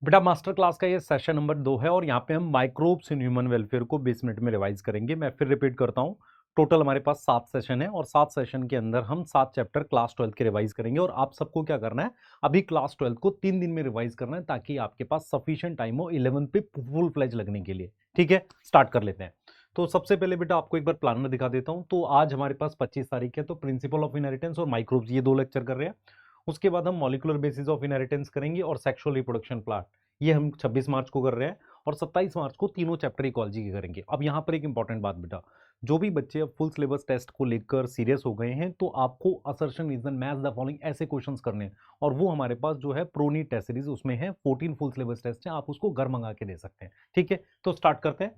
बेटा master class का ये सेशन नंबर 2 है और यहाँ पे हम माइक्रोब्स इन ह्यूमन वेलफेयर को 20 मिनट में रिवाइज करेंगे। मैं फिर रिपीट करता हूँ, टोटल हमारे पास 7 सेशन है और 7 सेशन के अंदर हम 7 चैप्टर क्लास 12 के रिवाइज करेंगे। और आप सबको क्या करना है, अभी क्लास 12 को 3 दिन में रिवाइज करना है ताकि आपके पास सफिशिएंट टाइम हो 11 पे फुल फ्लेज लगने के लिए। ठीक है, स्टार्ट कर लेते हैं। तो सबसे पहले बेटा आपको एक बार प्लानर दिखा देता हूँ। तो आज हमारे पास 25 तारीख है, तो प्रिंसिपल ऑफ इनहेरिटेंस और माइक्रोब्स ये 2 लेक्चर कर रहे हैं। उसके बाद हम मॉलिक्यूलर बेसिस ऑफ इनहेरिटेंस करेंगे और सेक्सुअल रिप्रोडक्शन प्लांट, ये हम 26 मार्च को कर रहे हैं। और 27 मार्च को तीनों चैप्टर इकोलॉजी के करेंगे। अब यहाँ पर एक इंपॉर्टेंट बात बेटा, जो भी बच्चे अब फुल सिलेबस टेस्ट को लेकर सीरियस हो गए हैं तो आपको assertion reason match the following ऐसे क्वेश्चंस करने हैं। और वो हमारे पास जो है प्रोनी टेस्ट सीरीज उसमें है 14 फुल सिलेबस टेस्ट है, आप उसको घर मंगा के दे सकते हैं। ठीक है, तो स्टार्ट करते हैं।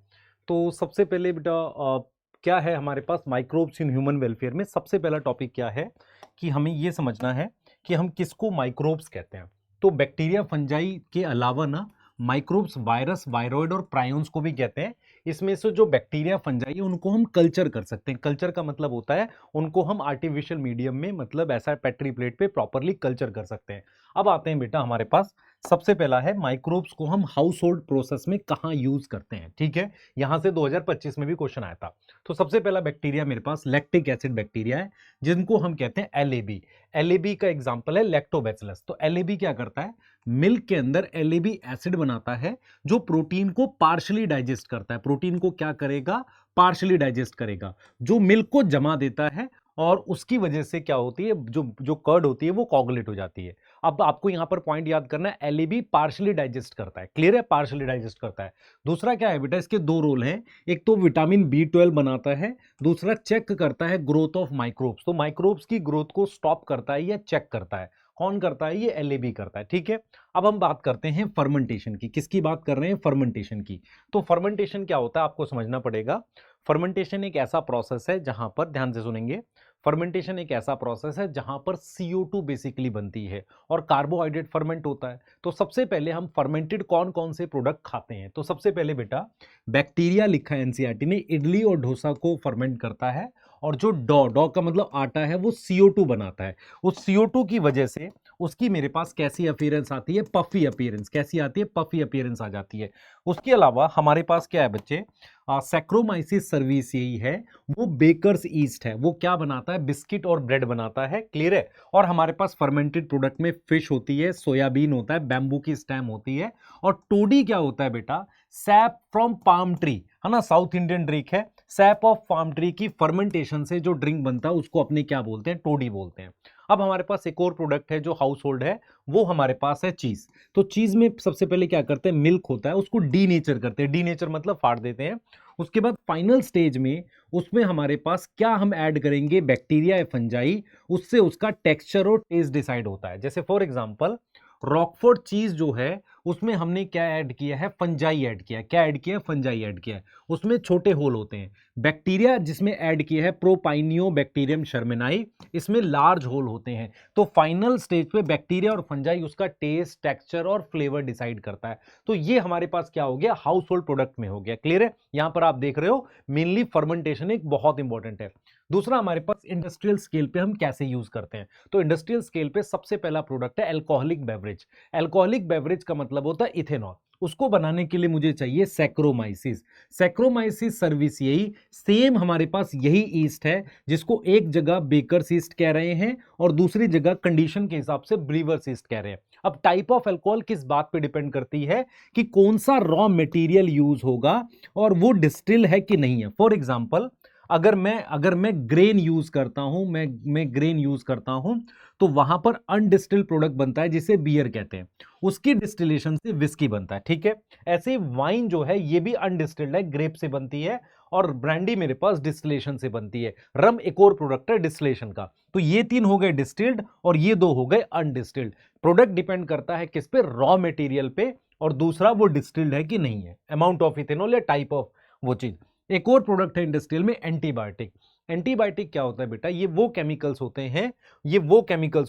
तो सबसे पहले बेटा क्या है हमारे पास माइक्रोब्स इन ह्यूमन वेलफेयर में सबसे पहला टॉपिक क्या है कि हमें ये समझना है कि हम किसको माइक्रोब्स कहते हैं। तो बैक्टीरिया फंजाई के अलावा ना माइक्रोब्स वायरस वायरॉइड और प्रायोन्स को भी कहते हैं। इसमें से जो बैक्टीरिया फंजाई है उनको हम कल्चर कर सकते हैं। कल्चर का मतलब होता है उनको हम आर्टिफिशियल मीडियम में, मतलब ऐसा पेट्री प्लेट पे प्रॉपरली कल्चर कर सकते हैं। अब आते हैं बेटा हमारे पास सबसे पहला है माइक्रोब्स को हम हाउस होल्ड प्रोसेस में कहाँ यूज करते हैं। ठीक है, यहां से 2025 में भी क्वेश्चन आया था। तो सबसे पहला बैक्टीरिया मेरे पास लैक्टिक एसिड बैक्टीरिया है, जिनको हम कहते हैं एलएबी। एलएबी का एग्जांपल है लैक्टोबैसिलस। तो एलएबी क्या करता है, मिल्क के अंदर एलएबी एसिड बनाता है जो प्रोटीन को पार्शली डाइजेस्ट करता है। प्रोटीन को क्या करेगा, पार्शली डाइजेस्ट करेगा, जो मिल्क को जमा देता है। और उसकी वजह से क्या होती है, जो जो कर्ड होती है वो कोगुलेट हो जाती है। अब आपको यहां पर पॉइंट याद करना है, एलएबी पार्शली डाइजेस्ट करता है। क्लियर है, पार्शली डाइजेस्ट करता है। दूसरा क्या है बेटा, इसके 2 रोल हैं। एक तो विटामिन B12 बनाता है, दूसरा चेक करता है ग्रोथ ऑफ माइक्रोब्स। तो माइक्रोब्स की ग्रोथ को स्टॉप करता है या चेक करता है। कौन करता है, ये एलएबी करता है। ठीक है, अब हम बात करते हैं फर्मेंटेशन की। किसकी बात कर रहे हैं, फर्मेंटेशन की। तो फर्मेंटेशन क्या होता है आपको समझना पड़ेगा। फर्मेंटेशन एक ऐसा प्रोसेस है जहां पर, ध्यान से सुनेंगे, फर्मेंटेशन एक ऐसा प्रोसेस है जहां पर CO2 बेसिकली बनती है और कार्बोहाइड्रेट फर्मेंट होता है। तो सबसे पहले हम फर्मेंटेड कौन कौन से प्रोडक्ट खाते हैं। तो सबसे पहले बेटा बैक्टीरिया लिखा है एनसीईआरटी ने, इडली और डोसा को फर्मेंट करता है। और जो डॉ डॉ का मतलब आटा है, वो CO2 बनाता है। उस CO2 की वजह से उसकी मेरे पास कैसी अपीयरेंस आती है, पफी अपीयरेंस। कैसी आती है, पफी अपीयरेंस आ जाती है। उसके अलावा हमारे पास क्या है बच्चे, सैक्रोमाइसिस सर्विस यही है, वो बेकर्स ईस्ट है। वो क्या बनाता है, बिस्किट और ब्रेड बनाता है। क्लियर है। और हमारे पास फर्मेंटेड प्रोडक्ट में फिश होती है, सोयाबीन होता है, बैम्बू की स्टेम होती है। और टोडी क्या होता है बेटा, सैप फ्रॉम पाम ट्री, है ना, साउथ इंडियन ड्रिंक है। सैप ऑफ पाम ट्री की फर्मेंटेशन से जो ड्रिंक बनता है उसको अपने क्या बोलते हैं, टोडी बोलते हैं। अब हमारे पास एक और प्रोडक्ट है जो हाउस होल्ड है, वो हमारे पास है चीज। तो चीज में सबसे पहले क्या करते हैं, मिल्क होता है, उसको डीनेचर करते हैं। डीनेचर मतलब फाड़ देते हैं। उसके बाद फाइनल स्टेज में उसमें हमारे पास क्या हम ऐड करेंगे, बैक्टीरिया या फंजाई, उससे उसका टेक्सचर और टेस्ट डिसाइड होता है। जैसे फॉर एग्जांपल रॉकफोर्ड चीज जो है उसमें हमने क्या ऐड किया है, फंजाई ऐड किया है। क्या ऐड किया है, फंजाई ऐड किया है। उसमें छोटे होल होते हैं। बैक्टीरिया जिसमें ऐड किया है प्रोपाइनियो बैक्टीरियम शर्मेनाई, इसमें लार्ज होल होते हैं। तो फाइनल स्टेज पे बैक्टीरिया और फंजाई उसका टेस्ट, टेक्सचर और फ्लेवर डिसाइड करता है। तो ये हमारे पास क्या हो गया, हाउस होल्ड प्रोडक्ट में हो गया। क्लियर है, यहां पर आप देख रहे हो मेनली फर्मेंटेशन एक बहुत इंपॉर्टेंट है। दूसरा हमारे पास इंडस्ट्रियल स्केल पे हम कैसे यूज करते हैं। तो इंडस्ट्रियल स्केल पे सबसे पहला प्रोडक्ट है अल्कोहलिक बेवरेज। अल्कोहलिक बेवरेज का मतलब होता है इथेनॉल। उसको बनाने के लिए मुझे चाहिए सैक्रोमाइसिस। सैक्रोमाइसिस सर्विस यही सेम हमारे पास यही ईस्ट है, जिसको एक जगह बेकर्स ईस्ट कह रहे हैं और दूसरी जगह कंडीशन के हिसाब से ब्रीवर्स ईस्ट कह रहे हैं। अब टाइप ऑफ अल्कोहल किस बात पे डिपेंड करती है कि कौन सा रॉ मटेरियल यूज होगा और वो डिस्टिल है कि नहीं है। फॉर एग्जांपल अगर मैं ग्रेन यूज करता हूं, मैं ग्रेन यूज करता हूं, तो वहां पर अनडिस्टिल्ड प्रोडक्ट बनता है जिसे बियर कहते हैं। उसकी डिस्टिलेशन से विस्की बनता है। ठीक है, ऐसे वाइन जो है ये भी अनडिस्टिल्ड है, ग्रेप से बनती है। और ब्रांडी मेरे पास डिस्टिलेशन से बनती है। रम एक और प्रोडक्ट है डिस्टिलेशन का। तो ये 3 हो गए डिस्टिल्ड और ये 2 हो गए अनडिस्टिल्ड। प्रोडक्ट डिपेंड करता है किस पे, रॉ मटेरियल पे, और दूसरा वो डिस्टिल्ड है कि नहीं है, अमाउंट ऑफ इथेनॉल या टाइप ऑफ वो चीज। एक और प्रोडक्ट है इंडस्ट्रियल में एंटीबायोटिक। एंटीबायोटिक क्या होता है बेटा, ये वो केमिकल्स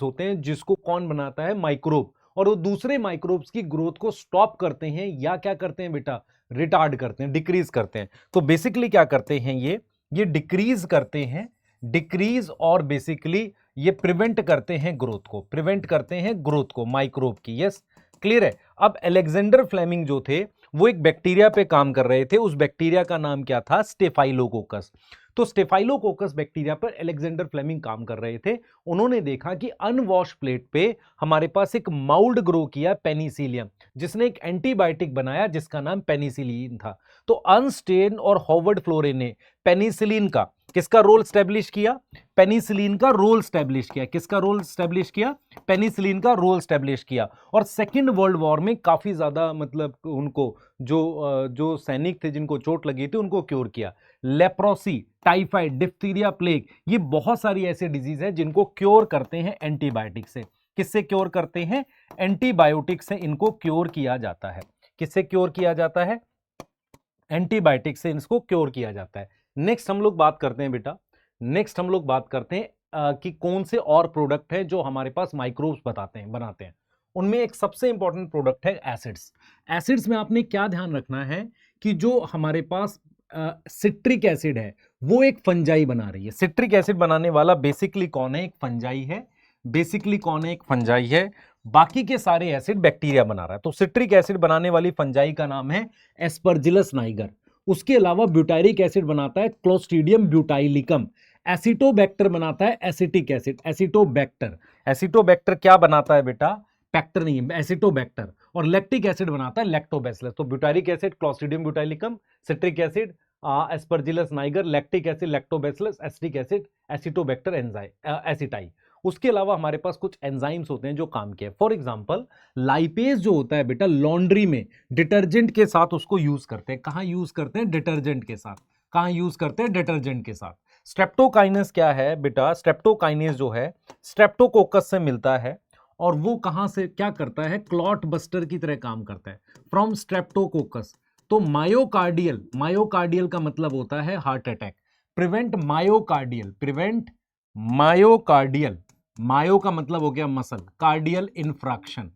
होते हैं जिसको कौन बनाता है, माइक्रोब। और वो दूसरे माइक्रोब्स की ग्रोथ को स्टॉप करते हैं या क्या करते हैं बेटा, रिटार्ड करते हैं, डिक्रीज करते हैं। तो बेसिकली क्या करते हैं, ये डिक्रीज करते हैं, डिक्रीज और बेसिकली ये प्रिवेंट करते हैं ग्रोथ को, माइक्रोब की। यस, क्लियर है। अब अलेक्जेंडर फ्लेमिंग जो थे वो एक बैक्टीरिया पे काम कर रहे थे, उस बैक्टीरिया का नाम क्या था, स्टेफाइलोकोकस। तो स्टेफाइलोकोकस बैक्टीरिया पर अलेक्जेंडर फ्लेमिंग काम कर रहे थे। उन्होंने देखा कि अनवॉश प्लेट पे हमारे पास एक माउल्ड ग्रो किया पेनिसिलियम, जिसने एक एंटीबायोटिक बनाया जिसका नाम पेनिसिलिन था। तो अर्नस्टेन और हॉवर्ड फ्लोरे ने पेनिसिलिन का किसका रोल स्टैब्लिश किया, पेनिसिलिन का रोल स्टैब्लिश किया। किसका रोल स्टैब्लिश किया, पेनिसिलिन का रोल स्टैब्लिश किया। और सेकेंड वर्ल्ड वॉर में काफी ज्यादा मतलब उनको जो सैनिक थे जिनको चोट लगी थी उनको क्योर किया। लेप्रोसी, टाइफाइड, डिप्थीरिया, प्लेग, ये बहुत सारी ऐसे डिजीज है जिनको क्योर करते हैं एंटीबायोटिक से। किससे क्योर करते हैं, एंटीबायोटिक से इनको क्योर किया जाता है। किससे क्योर किया जाता है, एंटीबायोटिक से इसको क्योर किया जाता है। नेक्स्ट हम लोग बात करते हैं बेटा, नेक्स्ट हम लोग बात करते हैं कि कौन से और प्रोडक्ट है जो हमारे पास माइक्रोब्स बनाते हैं। उनमें एक सबसे इंपॉर्टेंट प्रोडक्ट है एसिड्स। एसिड्स में आपने क्या ध्यान रखना है कि जो हमारे पास सिट्रिक एसिड है वो एक फंजाई बना रही है। सिट्रिक एसिड बनाने वाला बेसिकली कौन है, एक फंजाई है। बेसिकली कौन है, एक फंजाई है। बाकी के सारे एसिड बैक्टीरिया बना रहा है। तो सिट्रिक एसिड बनाने वाली फंजाई का नाम है एस्परजिलस नाइगर। उसके अलावा ब्यूटायरिक एसिड बनाता है क्लोस्ट्रीडियम ब्यूटाइलिकम। एसिटोबैक्टर बनाता है एसिटिक एसिड, एसिटोबैक्टर। एसिटोबैक्टर क्या बनाता है बेटा, बैक्टर नहीं है, एसिटोबैक्टर। और लैक्टिक एसिड बनाता है लैक्टोबैसिलस। तो butyric acid Clostridium butylicum, citric acid Aspergillus niger, lactic acid Lactobacillus, acetic acid Acetobacter aceti. उसके अलावा हमारे पास कुछ एंजाइम्स होते हैं जो काम के। फॉर एग्जांपल लाइपेज जो होता है बेटा, लॉन्ड्री में डिटर्जेंट के साथ उसको यूज करते हैं। कहां यूज करते हैं, डिटर्जेंट के साथ। कहां यूज करते हैं, डिटर्जेंट के साथ। स्ट्रेप्टोकाइनेस क्या है बेटा, स्ट्रेप्टोकाइनेस जो है स्ट्रेप्टोकोकस से मिलता है और वो कहां से क्या करता है, क्लॉट बस्टर की तरह काम करता है फ्रॉम स्ट्रेप्टोकोकस। तो मायोकार्डियल, मायोकार्डियल का मतलब होता है heart attack. Prevent myocardial, prevent myocardial, myo का मतलब हो गया muscle, cardial infarction,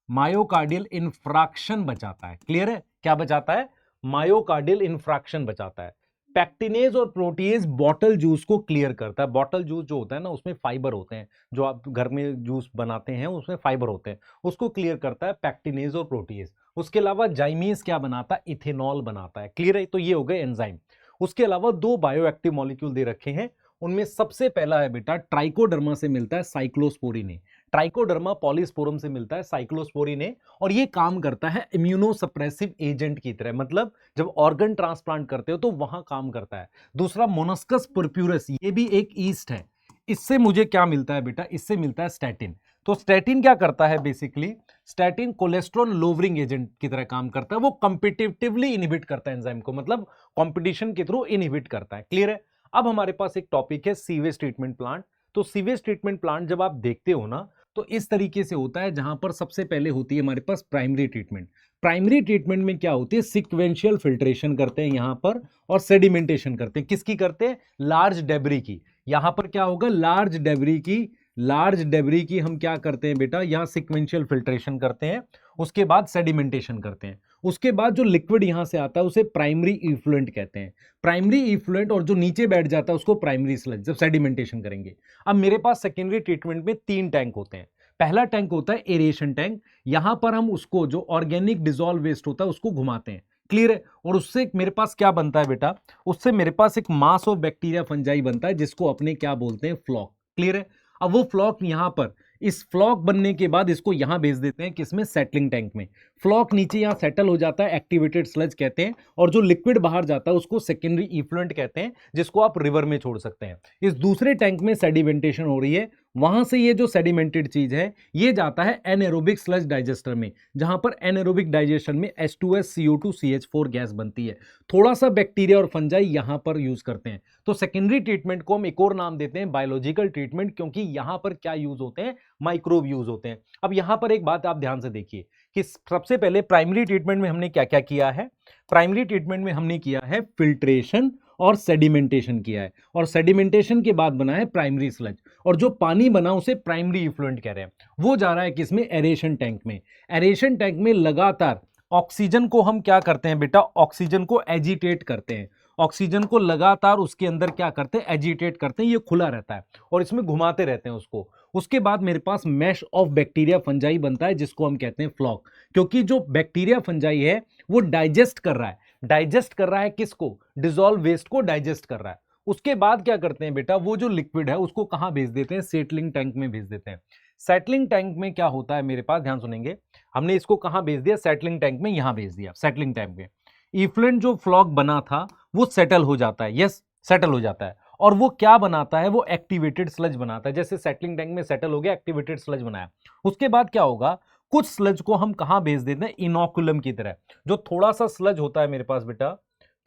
myocardial infarction बचाता है। क्लियर है, क्या बचाता है, मायोकार्डियल इन्फ्रैक्शन बचाता है। पैक्टिनेज और प्रोटीएज बॉटल जूस को क्लियर करता है। बॉटल जूस जो होता है ना उसमें फाइबर होते हैं, जो आप घर में जूस बनाते हैं उसमें फाइबर होते हैं, उसको क्लियर करता है पैक्टिनेज और प्रोटीएज। उसके अलावा जाइमीज क्या बनाता है, इथेनॉल बनाता है। क्लियर है, तो ये हो गए एंजाइम। उसके अलावा दो बायोएक्टिव मॉलिक्यूल दे रखे हैं, उनमें सबसे पहला है बेटा ट्राइकोडर्मा से मिलता है साइक्लोस्पोरिन ए। ट्राइकोडर्मा पॉलीस्पोरम से मिलता है साइक्लोस्पोरिन ए, और ये काम करता है इम्यूनोसप्रेसिव एजेंट की तरह। मतलब जब ऑर्गन ट्रांसप्लांट करते हो तो वहां काम करता है। दूसरा मोनस्कस पुरप्यूरस, ये भी एक ईस्ट है। इससे मुझे क्या मिलता है बेटा, इससे मिलता है स्टैटिन। तो स्टैटिन क्या करता है, basically statin cholesterol lowering agent की तरह काम करता है। वो कॉम्पिटिटिवली इनहिबिट करता है एंजाइम को, मतलब कंपटीशन के थ्रू इनहिबिट करता है। क्लियर है। अब हमारे पास एक टॉपिक है सीवेज ट्रीटमेंट प्लांट। तो सीवेज ट्रीटमेंट प्लांट जब आप देखते हो ना तो इस तरीके से होता है, जहां पर सबसे पहले होती है हमारे पास प्राइमरी ट्रीटमेंट। प्राइमरी ट्रीटमेंट में क्या होती है, सिक्वेंशियल फिल्ट्रेशन करते हैं यहां पर और सेडिमेंटेशन करते हैं। किसकी करते हैं, लार्ज डेब्री की। यहां पर क्या होगा, लार्ज डेब्री की, लार्ज डेब्री की हम क्या करते हैं बेटा, यहां सिक्वेंशियल फिल्ट्रेशन करते हैं, उसके बाद सेडिमेंटेशन करते हैं। उसके बाद जो लिक्विड यहां से आता है उसे प्राइमरी इफ्लुएंट कहते हैं। प्राइमरी इफ्लुएंट, और जो नीचे बैठ जाता है उसको प्राइमरी स्लज, जब सेडिमेंटेशन करेंगे। अब मेरे पास सेकेंडरी ट्रीटमेंट में 3 टैंक होते हैं। पहला टैंक होता है एरेशन टैंक, यहां पर हम उसको जो ऑर्गेनिक डिसॉल्व वेस्ट होता है उसको घुमाते हैं। क्लियर है। और उससे मेरे पास क्या बनता है बेटा, उससे मेरे पास एक मास ऑफ बैक्टीरिया फंजाई बनता है जिसको अपने क्या बोलते हैं, फ्लॉक। क्लियर है। अब वो फ्लॉक यहां पर, इस फ्लॉक बनने के बाद इसको यहां भेज देते हैं, किसमें, सेटलिंग टैंक में। फ्लॉक नीचे यहां सेटल हो जाता है, एक्टिवेटेड स्लज कहते हैं, और जो लिक्विड बाहर जाता है उसको सेकेंडरी इफ्लुएंट कहते हैं, जिसको आप रिवर में छोड़ सकते हैं। इस दूसरे टैंक में सेडिमेंटेशन हो रही है, वहां से ये जो सेडिमेंटेड चीज है ये जाता है एनएरोबिक स्लज डाइजेस्टर में, जहां पर एनएरोबिक डाइजेशन में H2S CO2 CH4 गैस बनती है। थोड़ा सा बैक्टीरिया और फंजाई यहां पर यूज करते हैं। तो सेकेंडरी ट्रीटमेंट को हम एक और नाम देते हैं बायोलॉजिकल ट्रीटमेंट, क्योंकि यहां पर क्या यूज होते हैं, माइक्रोब यूज होते हैं। अब यहां पर एक बात आप ध्यान से देखिए कि सबसे पहले प्राइमरी ट्रीटमेंट में हमने क्या क्या किया है। प्राइमरी ट्रीटमेंट में हमने किया है फिल्ट्रेशन और सेडिमेंटेशन किया है, और सेडिमेंटेशन के बाद बना है प्राइमरी स्लज, और जो पानी बना उसे प्राइमरी इफ्लुएंट कह रहे हैं। वो जा रहा है किसमें, एरेशन टैंक में। एरेशन टैंक में लगातार ऑक्सीजन को हम क्या करते हैं बेटा, ऑक्सीजन को एजिटेट करते हैं। ऑक्सीजन को लगातार उसके अंदर क्या करते हैं, एजिटेट करते हैं। ये खुला रहता है और इसमें घुमाते रहते हैं उसको। उसके बाद मेरे पास मैश ऑफ बैक्टीरिया फंजाई बनता है जिसको हम कहते हैं फ्लॉक, क्योंकि जो बैक्टीरिया फंजाई है वो डाइजेस्ट कर रहा है। डाइजेस्ट कर रहा है किसको? डिसॉल्व वेस्ट को डाइजेस्ट कर रहा है। उसके बाद क्या करते हैं बेटा, वो जो लिक्विड है उसको कहां भेज देते हैं? सेटलिंग टैंक में भेज देते हैं। सेटलिंग टैंक में क्या होता है मेरे पास, ध्यान सुनेंगे, हमने इसको कहां भेज दिया? सेटलिंग टैंक में, यहां भेज दिया सेटलिंग टैंक में। इफ्लुएंट जो फ्लॉक बना था वो सेटल हो जाता है, यस सेटल हो जाता है, और वो क्या बनाता है? वो एक्टिवेटेड स्लज बनाता है। जैसे सेटलिंग टैंक में सेटल हो गया, एक्टिवेटेड स्लज बनाया। उसके बाद क्या होगा? कुछ स्लज को हम कहां भेज देते हैं? इनोकुलम की तरह। जो थोड़ा सा स्लज होता है मेरे पास बेटा,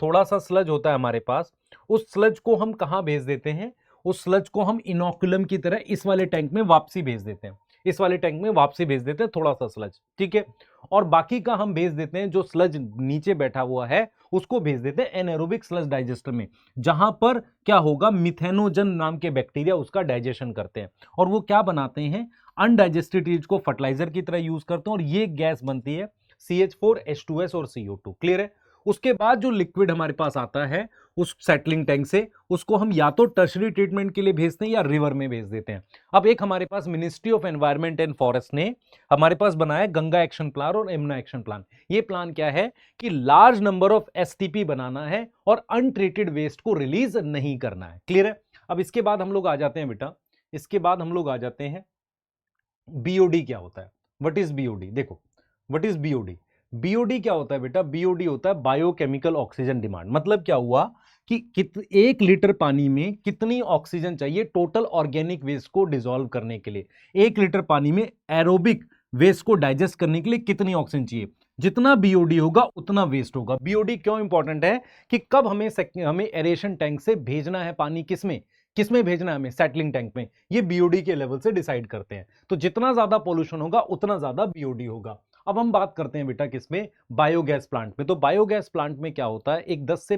थोड़ा सा स्लज होता है हमारे पास, उस स्लज को हम कहां भेज देते हैं? उस स्लज को हम इनोकुलम की तरह इस वाले टैंक में वापसी भेज देते हैं। इस वाले टैंक में वापसी भेज देते हैं थोड़ा सा स्लज, ठीक है। और बाकी का हम भेज देते हैं, जो स्लज नीचे बैठा हुआ है उसको भेज देते हैं एनारोबिक स्लज डाइजेस्टर में, जहां पर क्या होगा? मिथेनोजन नाम के बैक्टीरिया उसका डाइजेशन करते हैं, और वो क्या बनाते हैं? अनडाइजेस्टेड चीज को फर्टिलाइजर की तरह यूज करते हैं, और ये गैस बनती है CH4H2S और CO2। क्लियर है? उसके बाद जो लिक्विड हमारे पास आता है उस सेटलिंग टैंक से, उसको हम या तो टर्शरी ट्रीटमेंट के लिए भेजते हैं या रिवर में भेज देते हैं। अब एक हमारे पास ministry of environment and forest ने हमारे पास बनाया गंगा एक्शन प्लान और यमुना एक्शन प्लान। ये प्लान क्या है कि लार्ज नंबर ऑफ STP बनाना है और अनट्रीटेड वेस्ट को रिलीज नहीं करना है। क्लियर है? अब इसके बाद हम लोग आ जाते हैं बेटा, इसके बाद हम लोग आ जाते हैं BOD क्या होता है। What is BOD? देखो, व्हाट इज BOD? BOD क्या होता है बेटा? BOD होता है बायोकेमिकल ऑक्सीजन डिमांड। मतलब क्या हुआ कि 1 लीटर पानी में कितनी ऑक्सीजन चाहिए टोटल ऑर्गेनिक वेस्ट को डिसॉल्व करने के लिए? 1 लीटर पानी में एरोबिक वेस्ट को डाइजेस्ट करने के लिए कितनी ऑक्सीजन चाहिए? जितना BOD होगा उतना वेस्ट होगा। BOD क्यों इंपॉर्टेंट है? कि कब हमें एरेशन टैंक से भेजना है पानी, किसमें किसमें भेजना है? हमें सेटलिंग टैंक में। ये BOD के लेवल से डिसाइड करते हैं। तो जितना ज्यादा पोल्यूशन होगा उतना ज्यादा BOD होगा। अब हम बात करते हैं बेटा किसमें? बायोगैस प्लांट में। तो बायोगैस प्लांट में क्या होता है? एक 10 से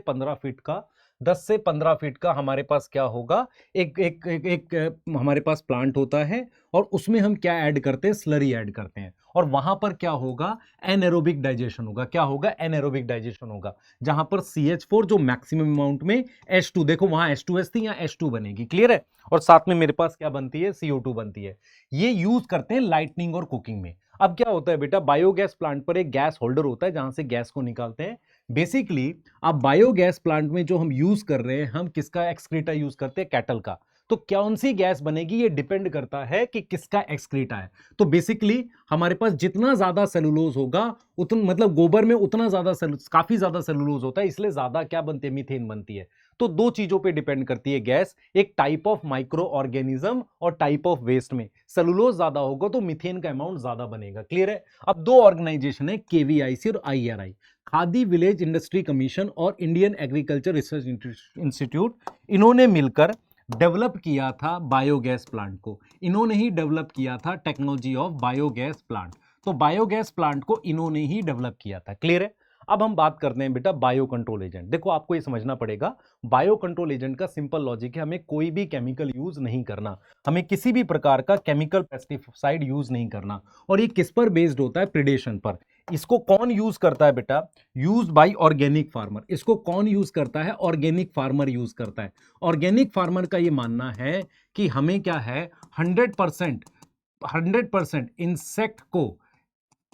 15 फीट का हमारे पास क्या होगा? एक हमारे पास प्लांट होता है, और उसमें हम क्या ऐड करते हैं? स्लरी ऐड करते हैं, और वहां पर क्या होगा? एनएरोबिक डाइजेशन होगा। क्या होगा? एनएरोबिक डाइजेशन होगा, जहां पर CH4 जो मैक्सिमम अमाउंट में H2, देखो वहां H2S थी, यहां H2 बनेगी। क्लियर है? और साथ में मेरे पास क्या बनती है? CO2 बनती है। ये यूज करते हैं लाइटनिंग और कुकिंग में। अब क्या होता है बेटा? बायोगैस प्लांट पर एक गैस होल्डर होता है जहां से गैस को निकालते हैं। बेसिकली अब बायोगैस प्लांट में जो हम यूज कर रहे हैं, हम किसका एक्सक्रीटा यूज करते हैं? कैटल का। तो कौन सी गैस बनेगी ये डिपेंड करता है कि किसका एक्सक्रीटा है। तो बेसिकली हमारे पास जितना ज्यादा सेलुलोज होगा, उतना मतलब गोबर में उतना ज्यादा काफी ज्यादा सेलुलोज होता है, इसलिए ज्यादा क्या बनती है? मीथेन बनती है। तो दो चीजों पे डिपेंड करती है गैस, एक टाइप ऑफ माइक्रो ऑर्गेनिज्म और टाइप ऑफ वेस्ट में। सेलुलोज ज्यादा होगा तो मीथेन का अमाउंट ज्यादा बनेगा। क्लियर है? अब दो ऑर्गेनाइजेशन है, KVIC और IRI, khadi village industry commission और इंडियन एग्रीकल्चर रिसर्च इंस्टीट्यूट, इन्होंने मिलकर डेवलप किया था बायोगैस प्लांट को। इन्होंने ही डेवलप किया था टेक्नोलॉजी ऑफ बायोगैस प्लांट। तो बायोगैस प्लांट को इन्होंने ही डेवलप किया था। क्लियर है? अब हम बात करते हैं बेटा बायो कंट्रोल एजेंट। देखो आपको ये समझना पड़ेगा, बायो कंट्रोल एजेंट का सिंपल लॉजिक है, हमें कोई भी केमिकल यूज नहीं करना, हमें किसी भी प्रकार का केमिकल पेस्टिसाइड यूज नहीं करना। और ये किस पर बेस्ड होता है? प्रिडेशन पर। इसको कौन यूज करता है बेटा? Use by organic farmer. इसको कौन यूज करता है? ऑर्गेनिक फार्मर यूज करता है। ऑर्गेनिक फार्मर का ये मानना है कि हमें क्या है, 100% इंसेक्ट को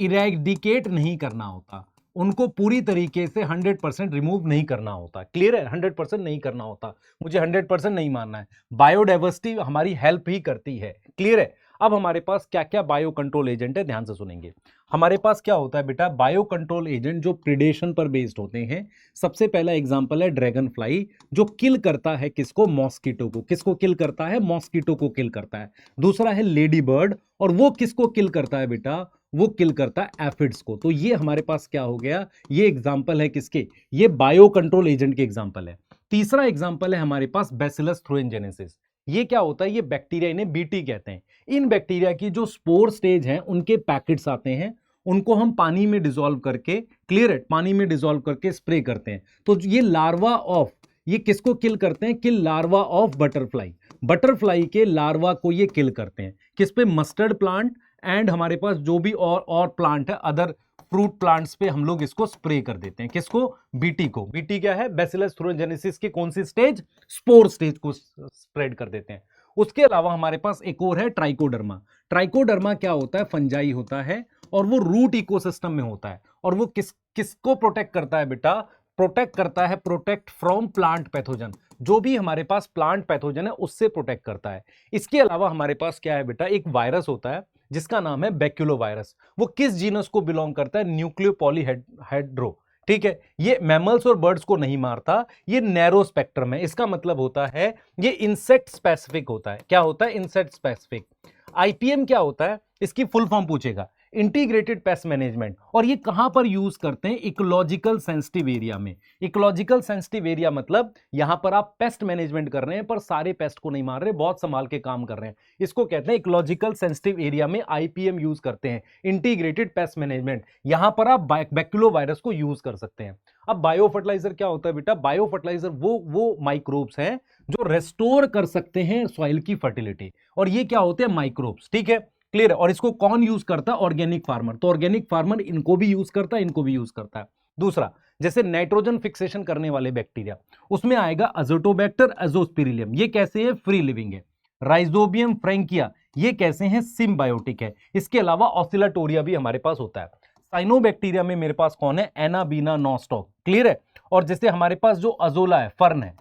इरेडिकेट नहीं करना होता, उनको पूरी तरीके से 100% रिमूव नहीं करना होता। क्लियर है? 100% नहीं करना होता, मुझे 100% नहीं मानना है। बायोडाइवर्सिटी हमारी हेल्प ही करती है। क्लियर है? अब हमारे पास क्या क्या बायो कंट्रोल एजेंट है, ध्यान से सुनेंगे। हमारे पास क्या होता है बेटा? बायो कंट्रोल एजेंट जो प्रिडेशन पर बेस्ड होते हैं। सबसे पहला एग्जांपल है ड्रैगन फ्लाई, जो किल करता है किसको? मॉस्किटो को। किसको किल करता है? मॉस्किटो को किल करता है। दूसरा है लेडी बर्ड, और वो किसको किल करता है बेटा? वो किल करता है एफिड्स को। तो ये हमारे पास क्या हो गया? ये एग्जांपल है किसके? ये बायो कंट्रोल एजेंट के एग्जांपल है। तीसरा एग्जांपल है हमारे पास बैसिलस थ्रोएनजेनेसिस। ये क्या होता है? ये बैक्टीरिया, इन्हें बीटी कहते हैं। इन बैक्टीरिया की जो स्पोर स्टेज है, उनके पैकेट्स आते हैं, उनको हम पानी में डिसॉल्व करके, क्लियर है, पानी में डिसॉल्व करके स्प्रे करते हैं। तो ये लार्वा ऑफ, ये किसको किल करते हैं? किल लार्वा ऑफ बटरफ्लाई। बटरफ्लाई के लार्वा को ये किल करते हैं। किस पे? मस्टर्ड प्लांट एंड हमारे पास जो भी और प्लांट है, अदर फ्रूट प्लांट्स पे हम लोग इसको स्प्रे कर देते हैं। किसको? बीटी को। बीटी क्या है? बैसिलस थ्रोएनजेनेसिस की कौन सी स्टेज? स्पोर स्टेज को स्प्रेड कर देते हैं। उसके अलावा हमारे पास एक और है ट्राइकोडर्मा। ट्राइकोडर्मा क्या होता है? फंजाई होता है और वो रूट इकोसिस्टम में होता है। और वो किसको प्रोटेक्ट करता है बेटा? प्रोटेक्ट करता है, प्रोटेक्ट फ्रॉम प्लांट पैथोजन। जो भी हमारे पास प्लांट पैथोजन है उससे प्रोटेक्ट करता है। इसके अलावा हमारे पास क्या है बेटा? एक वायरस होता है जिसका नाम है बैक्यूलो वायरस। वो किस जीनस को बिलोंग करता है? Nucleo polyhedro. ठीक है, ये मैमल्स और बर्ड्स को नहीं मारता, ये नैरो स्पेक्ट्रम है। इसका मतलब होता है ये इंसेक्ट स्पेसिफिक होता है। क्या होता है? Insect specific. आईपीएम क्या होता है? इसकी फुल फॉर्म पूछेगा, इंटीग्रेटेड पेस्ट मैनेजमेंट। और ये कहां पर यूज करते हैं? इकोलॉजिकल सेंसिटिव एरिया में। इकोलॉजिकल सेंसिटिव एरिया मतलब यहां पर आप पेस्ट मैनेजमेंट कर रहे हैं पर सारे पेस्ट को नहीं मार रहे, बहुत संभाल के काम कर रहे हैं। इसको कहते हैं इकोलॉजिकल सेंसिटिव एरिया में आईपीएम यूज करते हैं, इंटीग्रेटेड पेस्ट मैनेजमेंट। यहां पर आप बैक्यूलो वायरस को यूज कर सकते हैं। अब बायो फर्टिलाइजर क्या होता है बेटा? बायो फर्टिलाइजर वो माइक्रोब्स हैं जो रेस्टोर कर सकते हैं सॉइल की फर्टिलिटी, और ये क्या होते हैं? माइक्रोब्स। ठीक है, क्लियर है। और इसको कौन यूज करता है? Organic farmer. तो ऑर्गेनिक फार्मर इनको भी यूज करता है, इनको भी यूज करता है। दूसरा, जैसे नाइट्रोजन फिक्सेशन करने वाले बैक्टीरिया, उसमें आएगा अजोटोबैक्टर एजोस्पिरिलियम। ये कैसे है? फ्री लिविंग है। राइजोबियम फ्रैंकिया, ये कैसे हैं? सिम्बायोटिक है। इसके अलावा ऑसिलाटोरिया भी हमारे पास होता है। साइनोबैक्टीरिया में मेरे पास कौन है? Anabaena nostoc. क्लियर है। और जैसे हमारे पास जो अजोला है, फर्न है,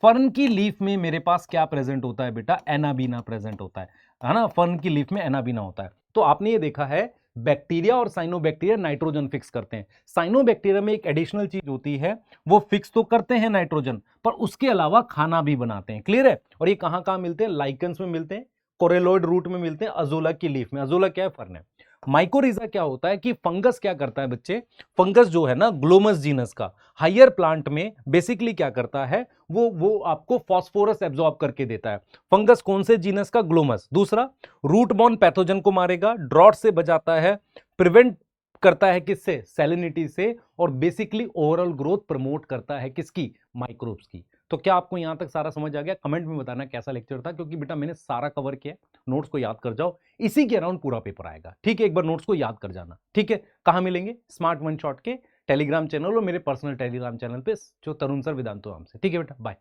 फर्न की लीफ में मेरे पास क्या प्रेजेंट होता है बेटा? एनाबीना प्रेजेंट होता है ना? फर्न की लीफ में एनाबीना होता है। तो आपने ये देखा है बैक्टीरिया और साइनोबैक्टीरिया नाइट्रोजन फिक्स करते हैं। साइनोबैक्टीरिया में एक एडिशनल चीज होती है, वो फिक्स तो करते हैं नाइट्रोजन, पर उसके अलावा खाना भी बनाते हैं। क्लियर है। और ये कहां कहां मिलते हैं? लाइकन्स में मिलते हैं, कोरेलॉइड रूट में मिलते हैं, अजोला की लीफ में। अजोला क्या है? फर्न है। माइकोरिजा क्या होता है कि फंगस क्या करता है बच्चे? फंगस जो है ना, ग्लोमस जीनस का, हायर प्लांट में बेसिकली क्या करता है? वो आपको फास्फोरस एब्जॉर्ब करके देता है। फंगस कौन से जीनस का? ग्लोमस। दूसरा, रूट बॉर्न पैथोजन को मारेगा, ड्रॉट से बचाता है, प्रिवेंट करता है किससे? सैलिनिटी से। और बेसिकली ओवरऑल ग्रोथ प्रमोट करता है किसकी? माइक्रोब्स की। तो क्या आपको यहां तक सारा समझ आ गया? कमेंट में बताना कैसा लेक्चर था, क्योंकि बेटा मैंने सारा कवर किया। नोट्स को याद कर जाओ, इसी के अराउंड पूरा पेपर आएगा। ठीक है, एक बार नोट्स को याद कर जाना। ठीक है, कहां मिलेंगे? स्मार्ट वन शॉट के टेलीग्राम चैनल और मेरे पर्सनल टेलीग्राम चैनल पे, जो तरुण सर वेदांतो नाम से। ठीक है बेटा, बाय।